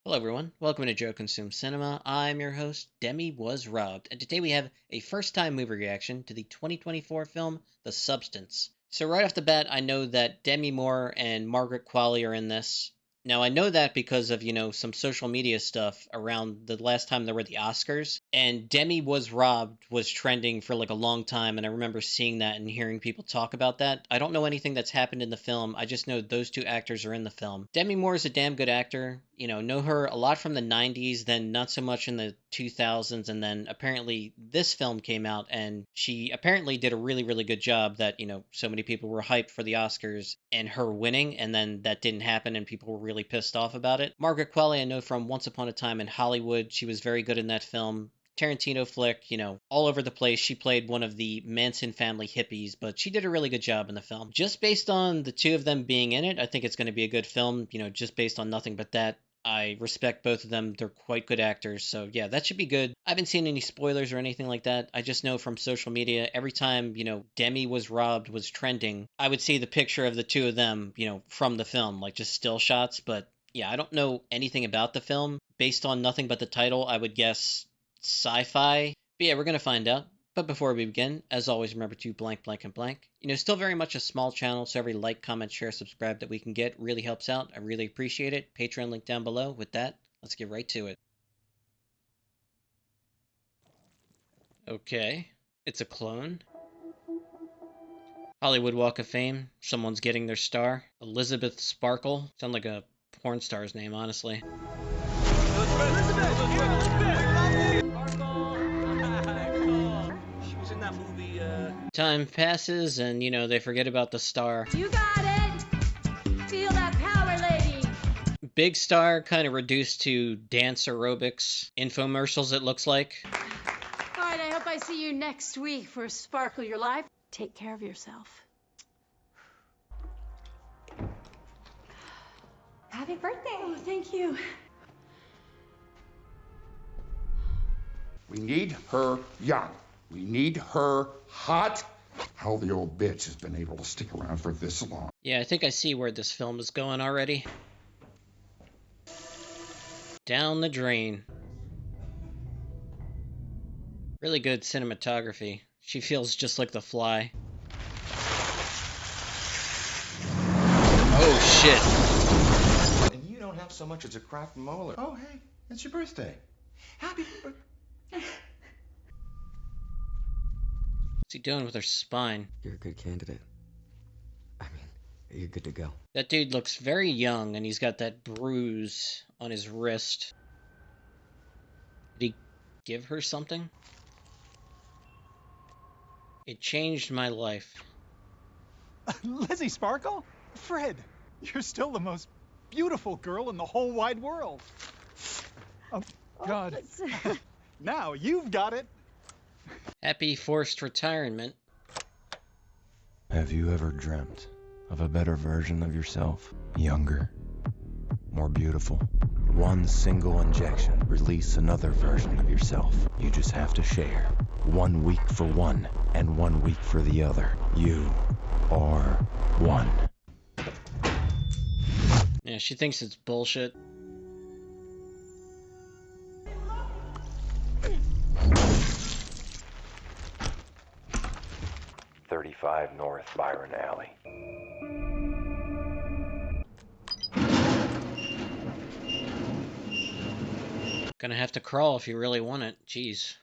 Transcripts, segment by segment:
Hello everyone, welcome to Joe Consume Cinema. I'm your host, Demi Was Robbed, and today we have a first-time movie reaction to the 2024 film, The Substance. So right off the bat, I know that Demi Moore and Margaret Qualley are in this. Now I know that because of, some social media stuff around the last time there were the Oscars, and Demi Was Robbed was trending for like a long time, and I remember seeing that and hearing people talk about that. I don't know anything that's happened in the film, I just know those two actors are in the film. Demi Moore is a damn good actor, know her a lot from the 90s, then not so much in the 2000s, and then apparently this film came out and she apparently did a really, really good job that, so many people were hyped for the Oscars and her winning, and then that didn't happen and people were really pissed off about it. Margaret Qualley, I know from Once Upon a Time in Hollywood. She was very good in that film. Tarantino flick, all over the place. She played one of the Manson family hippies, but she did a really good job in the film. Just based on the two of them being in it, I think it's going to be a good film, just based on nothing but that. I respect both of them. They're quite good actors. So, yeah, that should be good. I haven't seen any spoilers or anything like that. I just know from social media, every time, Demi Was Robbed was trending, I would see the picture of the two of them, from the film, like just still shots. But yeah, I don't know anything about the film. Based on nothing but the title, I would guess sci-fi. But yeah, we're going to find out. But before we begin, as always, remember to blank, blank, and blank. Still very much a small channel, so every like, comment, share, subscribe that we can get really helps out. I really appreciate it. Patreon link down below. With that, let's get right to it. Okay, it's a clone. Hollywood Walk of Fame. Someone's getting their star. Elizabeth Sparkle. Sound like a porn star's name, honestly. She was in that movie, Time passes and, they forget about the star. You got it! Feel that power, lady! Big star kind of reduced to dance aerobics. Infomercials, it looks like. All right, I hope I see you next week for Sparkle Your Life. Take care of yourself. Happy birthday! Oh, thank you. We need her young. We need her hot. How the old bitch has been able to stick around for this long. Yeah, I think I see where this film is going already. Down the drain. Really good cinematography. She feels just like the Fly. Oh shit. and you don't have so much as a cracked molar. Oh, hey, it's your birthday. Happy birthday. What's he doing with her spine? You're a good candidate. I mean, you're good to go. That dude looks very young, and he's got that bruise on his wrist. Did he give her something? It changed my life. Lizzie Sparkle? Fred, you're still the most beautiful girl in the whole wide world. Oh, God. Now you've got it. Happy forced retirement. Have you ever dreamt of a better version of yourself? Younger, more beautiful. One single injection, release another version of yourself. You just have to share. 1 week for one, and 1 week for the other. You are one. Yeah, she thinks it's bullshit. .35 North Byron Alley. Gonna have to crawl if you really want it. Jeez.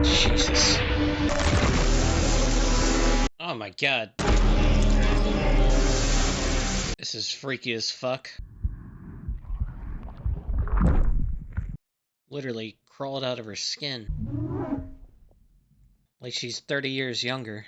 Jesus. Oh my god. This is freaky as fuck. Literally crawled out of her skin. Like she's 30 years younger.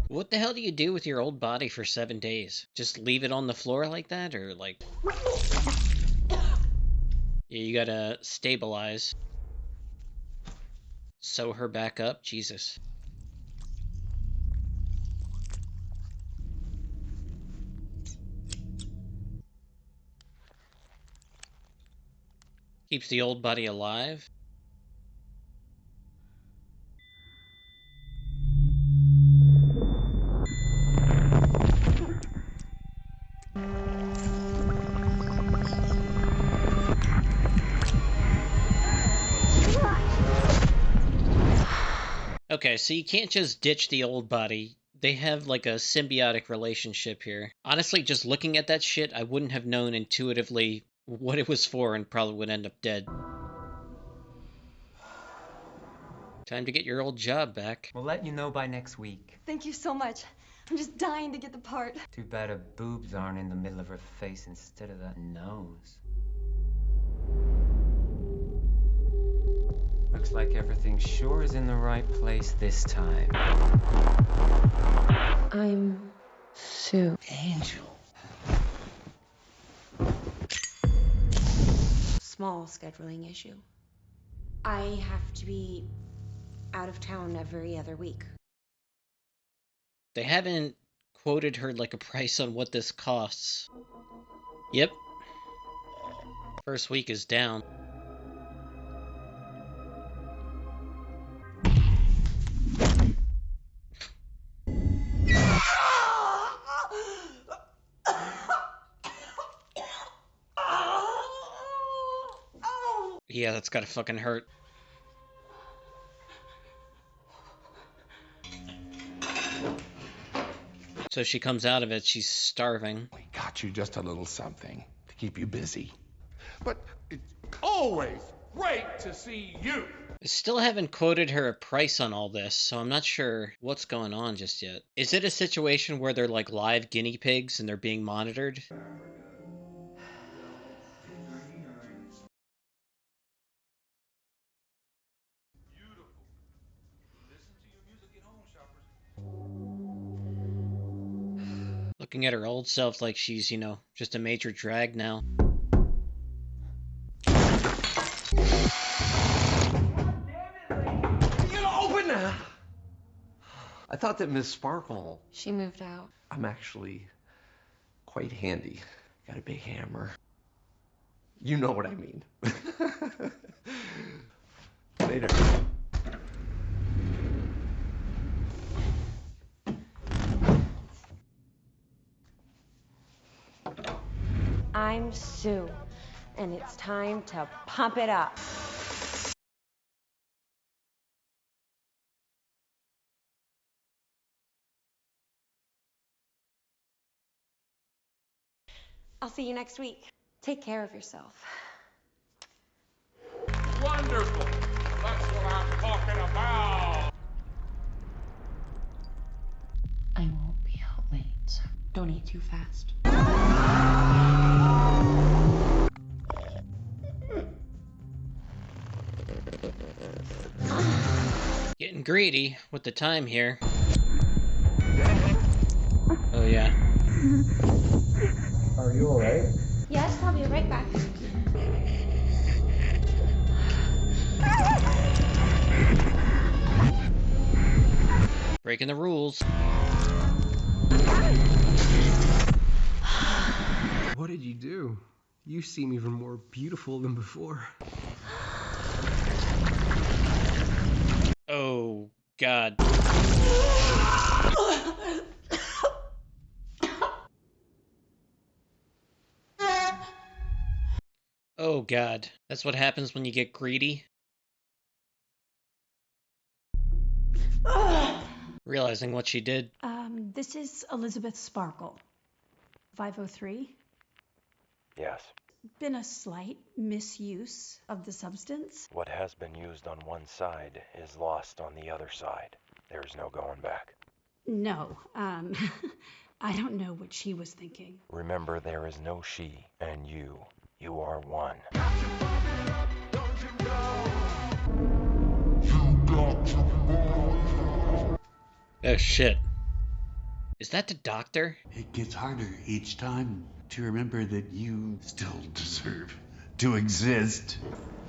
What the hell do you do with your old body for 7 days? Just leave it on the floor like that, or like... Yeah, you gotta stabilize. Sew her back up? Jesus. Keeps the old body alive? Okay, so you can't just ditch the old body. They have like a symbiotic relationship here. Honestly, just looking at that shit, I wouldn't have known intuitively what it was for and probably would end up dead. Time to get your old job back. We'll let you know by next week. Thank you so much. I'm just dying to get the part. Too bad her boobs aren't in the middle of her face instead of that nose. Looks like everything sure is in the right place this time. I'm Sue. Angel. Small scheduling issue. I have to be out of town every other week. They haven't quoted her like a price on what this costs. Yep. First week is down. Yeah, that's gotta fucking hurt. So she comes out of it, she's starving. We got you just a little something to keep you busy. But it's always great to see you. I still haven't quoted her a price on all this, so I'm not sure what's going on just yet. Is it a situation where they're like live guinea pigs and they're being monitored? Looking at her old self like she's, you know, just a major drag now. I thought that Miss Sparkle... She moved out. I'm actually quite handy. Got a big hammer. You know what I mean. Later. I'm Sue, and it's time to pump it up. I'll see you next week. Take care of yourself. Wonderful. That's what I'm talking about. I won't be out late. Don't eat too fast. Getting greedy with the time here. Oh yeah. Are you alright? Yes, I'll be right back. Breaking the rules. What did you do? You seem even more beautiful than before. Oh, God. Oh, God. That's what happens when you get greedy? Realizing what she did. This is Elizabeth Sparkle. 503. Yes. Been a slight misuse of the substance. What has been used on one side is lost on the other side. There's no going back. No, I don't know what she was thinking. Remember, there is no she and you. You are one. You Oh shit. Is that the doctor? It gets harder each time to remember that you still deserve to exist.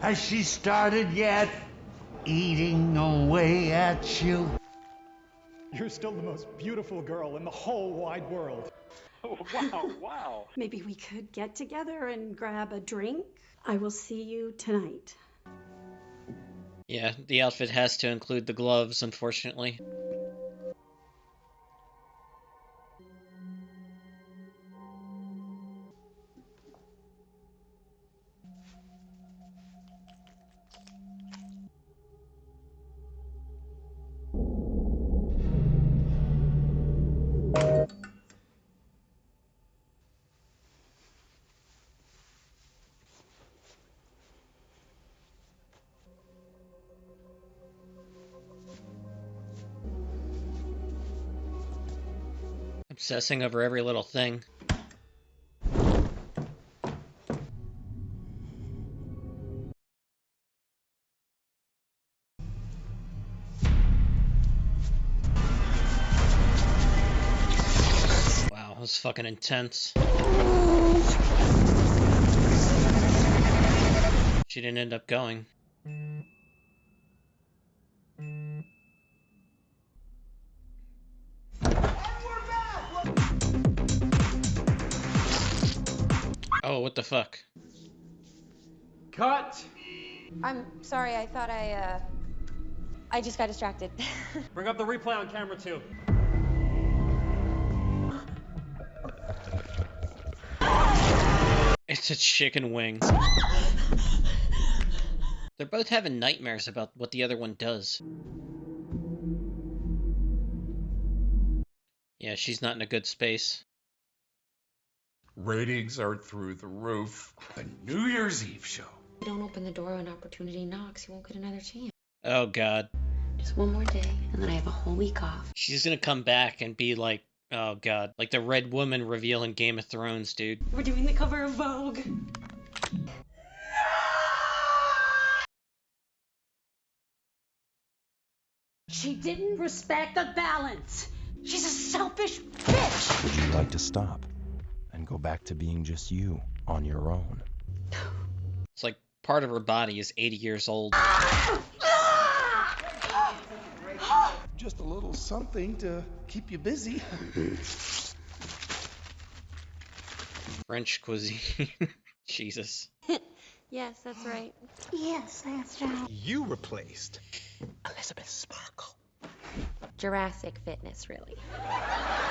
Has she started yet? Eating away at you? You're still the most beautiful girl in the whole wide world. Oh, wow, wow. Maybe we could get together and grab a drink. I will see you tonight. Yeah, the outfit has to include the gloves, unfortunately. Obsessing over every little thing. Wow, that was fucking intense. She didn't end up going. Oh, what the fuck? Cut! I'm sorry, I thought I just got distracted. Bring up the replay on camera 2. It's a chicken wing. They're both having nightmares about what the other one does. Yeah, she's not in a good space. Ratings are through the roof. The New Year's Eve show. Don't open the door when opportunity knocks, you won't get another chance. Oh god. Just one more day, and then I have a whole week off. She's gonna come back and be like, oh god, like the Red Woman reveal in Game of Thrones, dude. We're doing the cover of Vogue. She didn't respect the balance. She's a selfish bitch. Would you like to stop and go back to being just you on your own? It's like part of her body is 80 years old. Just a little something to keep you busy. French cuisine. Jesus. Yes, that's right. Yes, that's right. You replaced Elizabeth Sparkle. Jurassic Fitness, really.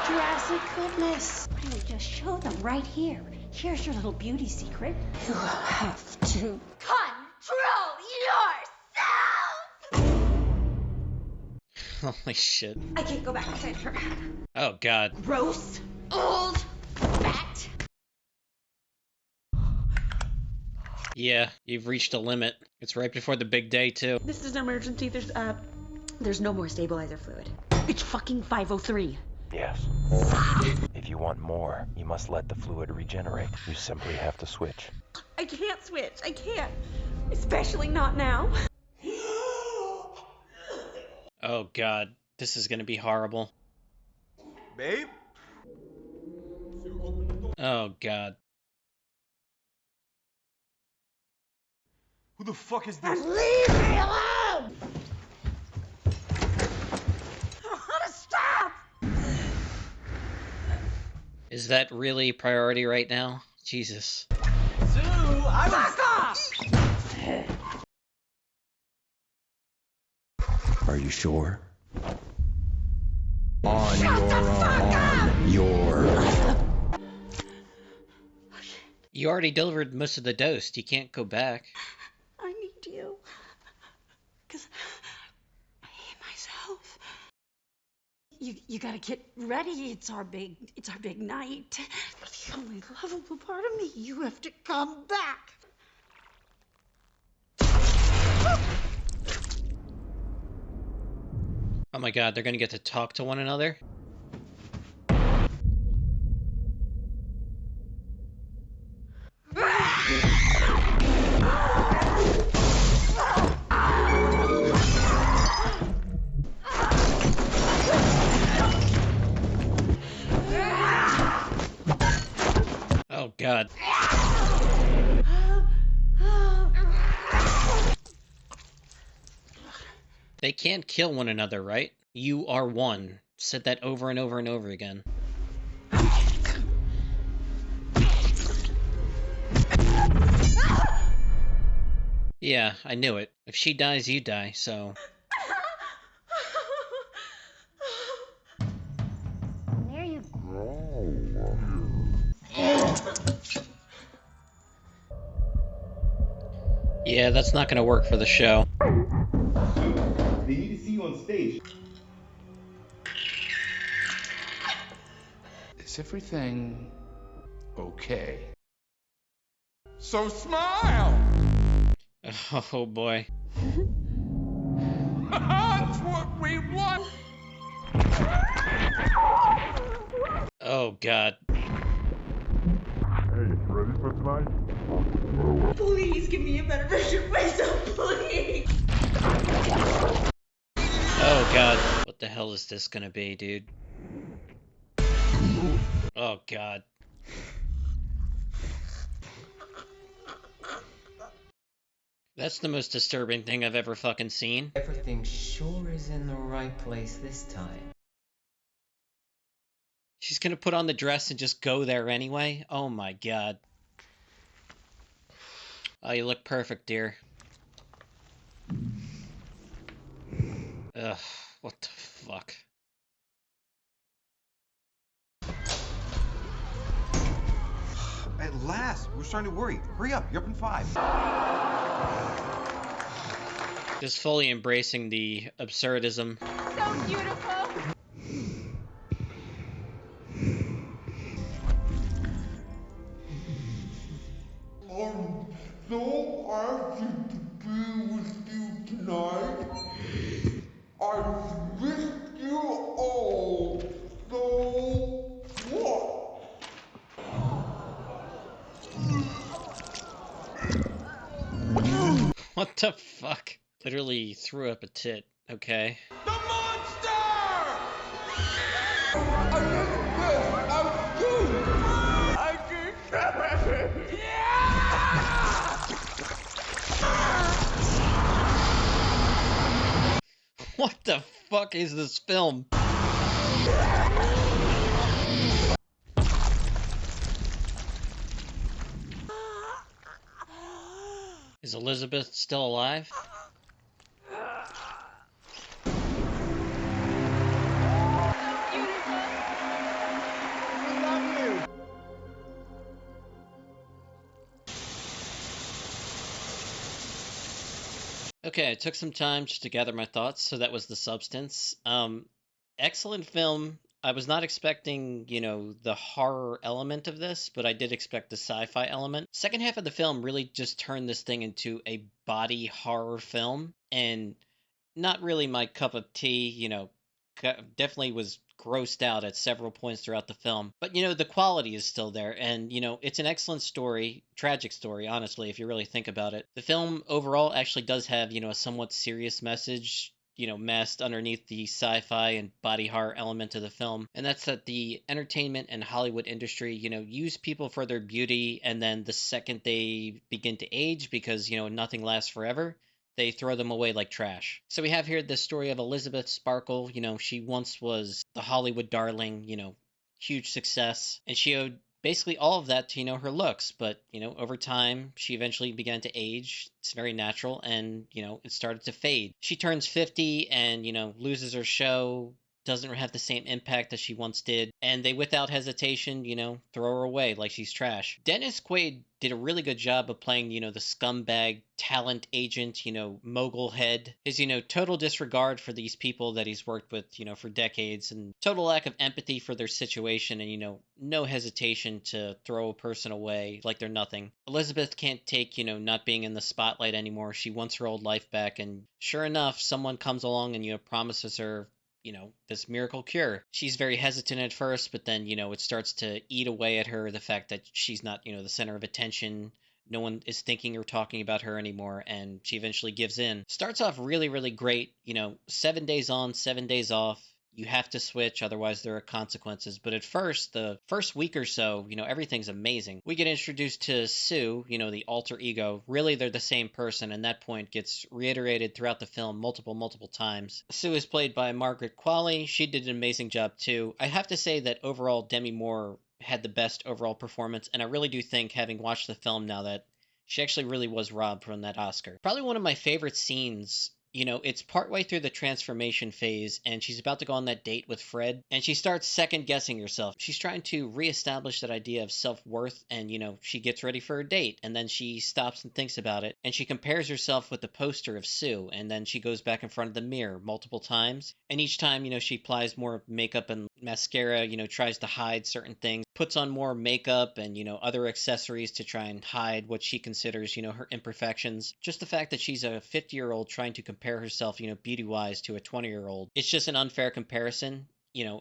Jurassic Fitness. Why don't we just show them right here? Here's your little beauty secret. You have to control yourself! Holy shit. I can't go back inside her. Oh god. Gross, old, fat. Yeah, you've reached a limit. It's right before the big day, too. This is an emergency. There's no more stabilizer fluid. It's fucking 5:03. Yes. If you want more, you must let the fluid regenerate. You simply have to switch. I can't switch. I can't. Especially not now. Oh god. This is gonna be horrible. Babe? Oh god. Who the fuck is this? Leave me alone! I don't want to stop! Is that really priority right now? Jesus. Sue, I was... Fuck off! Are you sure? On your own. Your... You already delivered most of the dose. You can't go back. I need you. Because I hate myself. You gotta get ready. It's our big night. You're the only lovable part of me. You have to come back. Oh my god, they're gonna get to talk to one another? God. They can't kill one another, right? You are one. Said that over and over and over again. Yeah, I knew it. If she dies, you die, so... There you Yeah, that's not gonna work for the show. They need to see you on stage. Is everything okay? So smile! Oh boy. That's what we want! Oh god. Hey, ready for tonight? Please give me a better version of myself, please. Oh god. What the hell is this gonna be, dude? Oh god. That's the most disturbing thing I've ever fucking seen. Everything sure is in the right place this time. She's gonna put on the dress and just go there anyway? Oh my god. Oh, you look perfect, dear. Ugh, what the fuck? At last! We're starting to worry. Hurry up, you're up in 5. Just fully embracing the absurdism. So beautiful. I'm so happy to be with you tonight. I've missed you all so much. What the fuck? Literally threw up a tit, okay. The monster! I What the fuck is this film? Is Elizabeth still alive? Okay, I took some time just to gather my thoughts, so that was The Substance. Excellent film. I was not expecting, the horror element of this, but I did expect the sci-fi element. Second half of the film really just turned this thing into a body horror film, and not really my cup of tea, definitely was grossed out at several points throughout the film. But, the quality is still there. And, it's an excellent story, tragic story, honestly, if you really think about it. The film overall actually does have, a somewhat serious message, masked underneath the sci-fi and body horror element of the film. And that's that the entertainment and Hollywood industry, use people for their beauty. And then the second they begin to age, because, nothing lasts forever, they throw them away like trash. So we have here the story of Elizabeth Sparkle. She once was the Hollywood darling, huge success. And she owed basically all of that to, her looks. But, over time, she eventually began to age. It's very natural. And, it started to fade. She turns 50 and, loses her show, doesn't have the same impact as she once did, and they, without hesitation, throw her away like she's trash. Dennis Quaid did a really good job of playing, the scumbag talent agent, mogul head. His, total disregard for these people that he's worked with, for decades, and total lack of empathy for their situation, and, no hesitation to throw a person away like they're nothing. Elizabeth can't take, not being in the spotlight anymore. She wants her old life back, and sure enough, someone comes along and, promises her this miracle cure. She's very hesitant at first, but then, it starts to eat away at her, the fact that she's not, the center of attention. No one is thinking or talking about her anymore, and she eventually gives in. Starts off really, really great, 7 days on, 7 days off. you have to switch, otherwise there are consequences. But at first, the first week or so, everything's amazing. We get introduced to Sue, the alter ego. Really, they're the same person, and that point gets reiterated throughout the film multiple times. Sue is played by Margaret Qualley. She did an amazing job too. I have to say that overall, Demi Moore had the best overall performance, and I really do think, having watched the film now, that she actually really was robbed from that Oscar. Probably one of my favorite scenes. It's partway through the transformation phase, and she's about to go on that date with Fred, and she starts second guessing herself. She's trying to reestablish that idea of self worth, and, she gets ready for a date, and then she stops and thinks about it, and she compares herself with the poster of Sue, and then she goes back in front of the mirror multiple times, and each time, she applies more makeup and mascara, tries to hide certain things, puts on more makeup and, other accessories to try and hide what she considers, her imperfections. Just the fact that she's a 50-year-old trying to compare herself, beauty-wise to a 20-year-old. It's just an unfair comparison,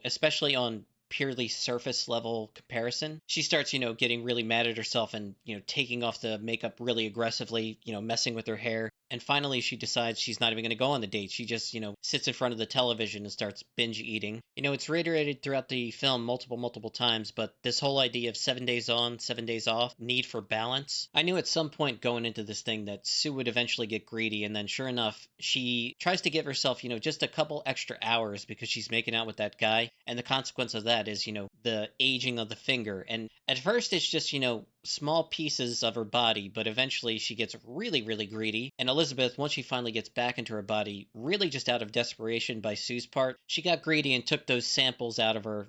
especially on purely surface level comparison. She starts, getting really mad at herself and, taking off the makeup really aggressively, messing with her hair. And finally, she decides she's not even going to go on the date. She just, sits in front of the television and starts binge eating. It's reiterated throughout the film multiple times, but this whole idea of 7 days on, 7 days off, need for balance. I knew at some point going into this thing that Sue would eventually get greedy, and then sure enough, she tries to give herself, just a couple extra hours because she's making out with that guy. And the consequence of that is, the aging of the finger. And at first, it's just, small pieces of her body, but eventually she gets really greedy. And Elizabeth, once she finally gets back into her body, really just out of desperation by Sue's part, she got greedy and took those samples out of her,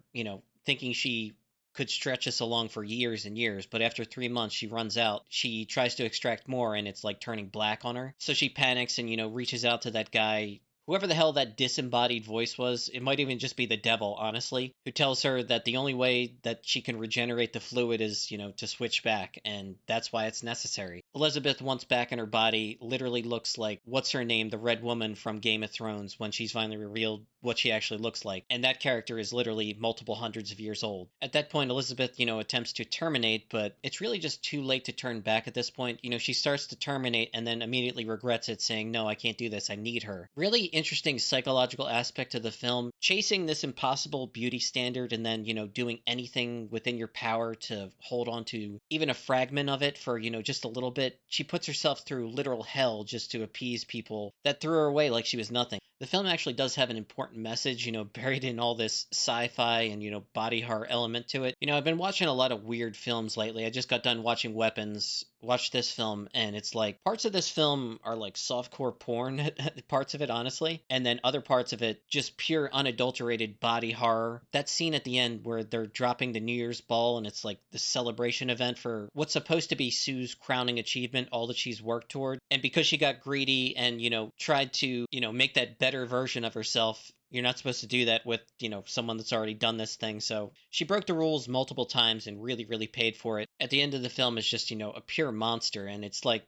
thinking she could stretch this along for years and years, but after 3 months she runs out. She tries to extract more and it's like turning black on her. So she panics and, reaches out to that guy, whoever the hell that disembodied voice was. It might even just be the devil, honestly, who tells her that the only way that she can regenerate the fluid is, to switch back, and that's why it's necessary. Elizabeth, once back in her body, literally looks like, what's her name, the Red Woman from Game of Thrones, when she's finally revealed what she actually looks like. And that character is literally multiple hundreds of years old. At that point, Elizabeth, attempts to terminate, but it's really just too late to turn back at this point. She starts to terminate and then immediately regrets it, saying, no, I can't do this, I need her. Really interesting psychological aspect of the film, chasing this impossible beauty standard and then, doing anything within your power to hold on to even a fragment of it for, just a little bit. She puts herself through literal hell just to appease people that threw her away like she was nothing. The film actually does have an important message, buried in all this sci-fi and, body horror element to it. I've been watching a lot of weird films lately. I just got done watching Weapons, watched this film, and it's like parts of this film are like softcore porn, parts of it, honestly, and then other parts of it just pure unadulterated body horror. That scene at the end where they're dropping the New Year's ball and it's like the celebration event for what's supposed to be Sue's crowning achievement, all that she's worked toward. And because she got greedy and, tried to, make that better version of herself, you're not supposed to do that with, someone that's already done this thing. So she broke the rules multiple times and really paid for it. At the end of the film, it's just, a pure monster. And it's like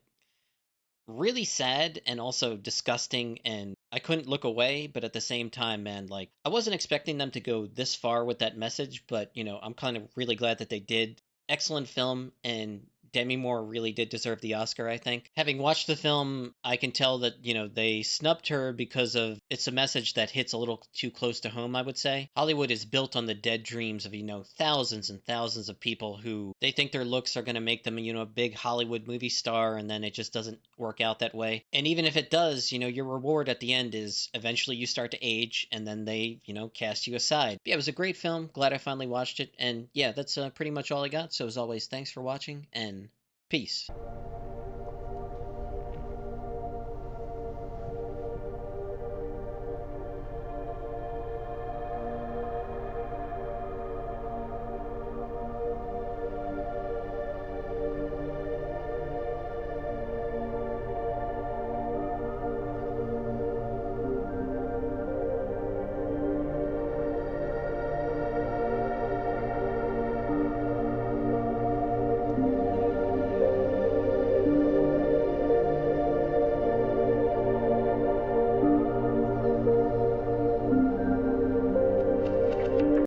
really sad and also disgusting. And I couldn't look away. But at the same time, man, like I wasn't expecting them to go this far with that message. But, I'm kind of really glad that they did. Excellent film. And Demi Moore really did deserve the Oscar, I think. Having watched the film, I can tell that, they snubbed her because of it's a message that hits a little too close to home, I would say. Hollywood is built on the dead dreams of, thousands and thousands of people who they think their looks are going to make them, a big Hollywood movie star, and then it just doesn't work out that way. And even if it does, your reward at the end is eventually you start to age, and then they, cast you aside. But yeah, it was a great film. Glad I finally watched it. And yeah, that's pretty much all I got. So as always, thanks for watching, and peace.